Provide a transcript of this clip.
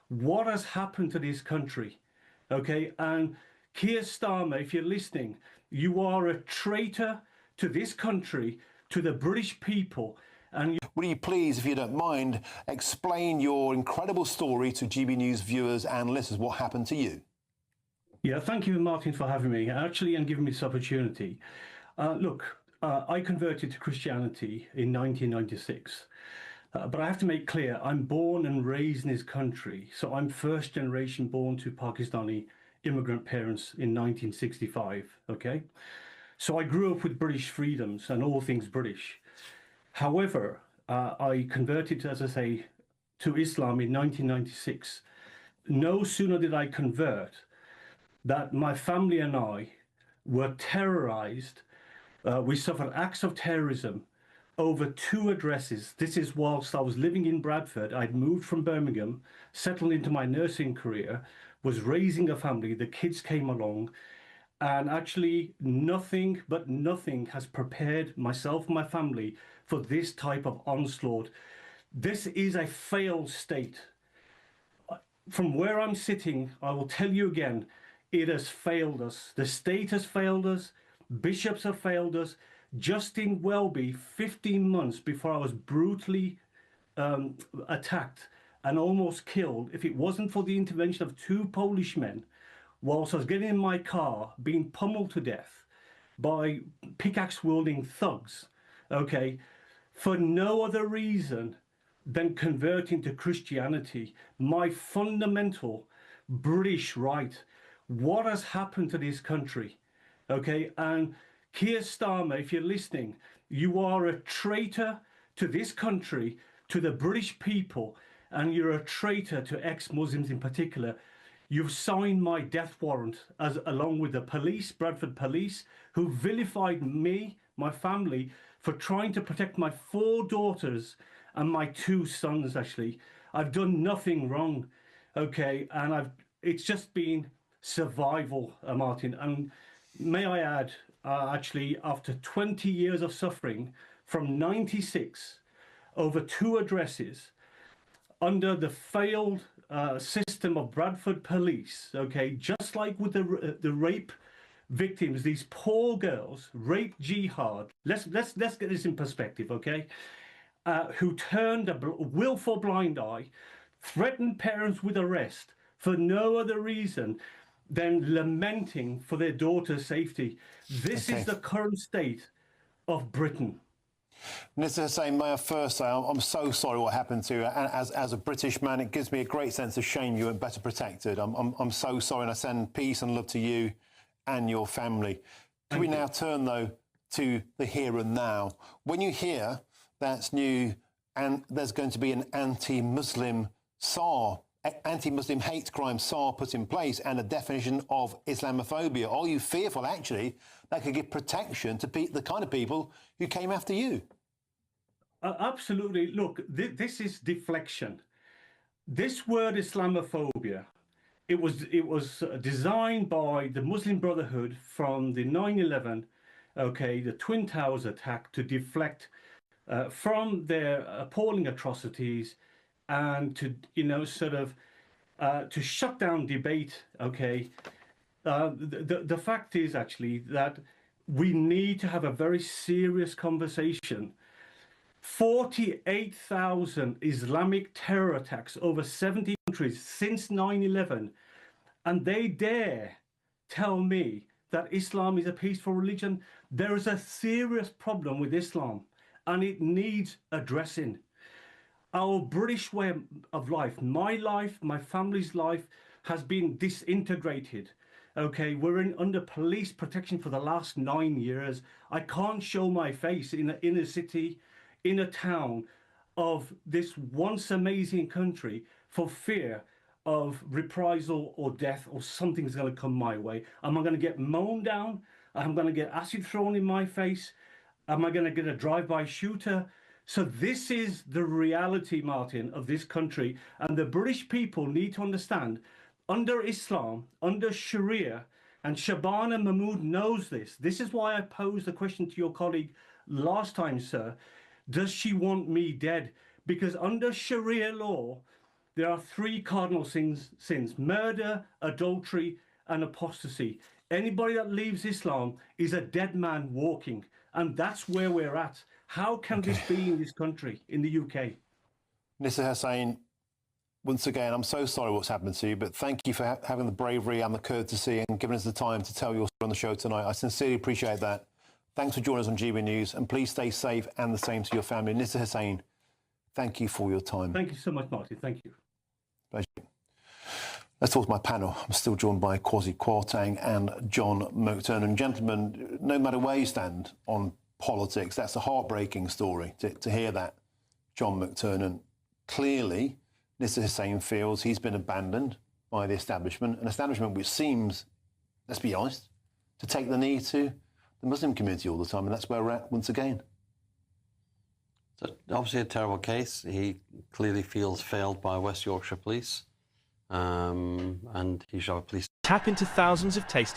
what has happened to this country? Okay, and Keir Starmer, if you're listening, you are a traitor to this country, to the British people, and Will you please, if you don't mind, explain your incredible story to GB News viewers and listeners? What happened to you? Yeah, thank you, Martin, for having me, actually, and giving me this opportunity. I converted to Christianity in 1996. But I have to make clear, I'm born and raised in this country. So I'm first generation born to Pakistani immigrant parents in 1965, okay? So I grew up with British freedoms and all things British. However, I converted, as I say, to Islam in 1996. No sooner did I convert that my family and I were terrorized. We suffered acts of terrorism over 2 addresses. This is whilst I was living in Bradford. I'd moved from Birmingham, settled into my nursing career, was raising a family. The kids came along, and actually nothing but nothing has prepared myself and my family for this type of onslaught. This is a failed state. From where I'm sitting, I will tell you again, it has failed us. The state has failed us. Bishops have failed us. Justin Welby, 15 months before I was brutally attacked and almost killed, if it wasn't for the intervention of 2 Polish men, whilst I was getting in my car, being pummeled to death by pickaxe-wielding thugs, okay, for no other reason than converting to Christianity, my fundamental British right. What has happened to this country? Okay, and Keir Starmer, if you're listening, you are a traitor to this country, to the British people, and you're a traitor to ex-Muslims in particular. You've signed my death warrant, along with the police, Bradford Police, who vilified me, my family, for trying to protect my 4 daughters and my 2 sons, actually. I've done nothing wrong, okay, and it's just been survival, Martin. And may I add, actually, after 20 years of suffering, from 96, over 2 addresses, under the failed system of Bradford Police, okay, just like with the rape victims, these poor girls, rape jihad. Let's get this in perspective, okay? Who turned a willful blind eye, threatened parents with arrest for no other reason than lamenting for their daughter's safety. This is the current state of Britain. Mr. Hussain, may I first say I'm so sorry what happened to you. And as a British man, it gives me a great sense of shame you weren't better protected. I'm so sorry, and I send peace and love to you and your family. Can we now turn, though, to the here and now? When you hear that's new and there's going to be an anti-Muslim SAR, anti-Muslim hate crime SAR put in place, and a definition of Islamophobia, are you fearful, actually, that could give protection to the kind of people who came after you? Absolutely. Look, this is deflection. This word Islamophobia, it was designed by the Muslim Brotherhood from the 9/11, okay, the Twin Towers attack, to deflect from their appalling atrocities and to, to shut down debate, okay. The fact is, actually, that we need to have a very serious conversation. 48,000 Islamic terror attacks over 70 countries since 9/11, and they dare tell me that Islam is a peaceful religion. There is a serious problem with Islam, and it needs addressing. Our British way of life, my family's life, has been disintegrated. Okay, we're under police protection for the last 9 years. I can't show my face in a city, in a town of this once amazing country for fear of reprisal or death, or something's going to come my way. Am I going to get mown down? Am I going to get acid thrown in my face? Am I going to get a drive-by shooter? So this is the reality, Martin, of this country. And the British people need to understand, under Islam, under Sharia, and Shabana Mahmood knows this. This is why I posed the question to your colleague last time, sir. Does she want me dead? Because under Sharia law, there are three cardinal sins: murder, adultery, and apostasy. Anybody that leaves Islam is a dead man walking, and that's where we're at. How can this be in this country, in the UK? Nisser Hussain, once again, I'm so sorry what's happened to you, but thank you for having the bravery and the courtesy and giving us the time to tell your story on the show tonight. I sincerely appreciate that. Thanks for joining us on GB News, and please stay safe, and the same to your family. Nisser Hussain, thank you for your time. Thank you so much, Martin. Thank you. Pleasure. Let's talk to my panel. I'm still joined by Kwasi Kwarteng and John McTernan. Gentlemen, no matter where you stand on politics, that's a heartbreaking story to hear that. John McTernan, clearly, Nisser Hussain feels he's been abandoned by the establishment, an establishment which seems, let's be honest, to take the knee to the Muslim community all the time, and that's where we're at once again. So obviously a terrible case. He clearly feels failed by West Yorkshire Police, and he should have a police. Tap into thousands of tasty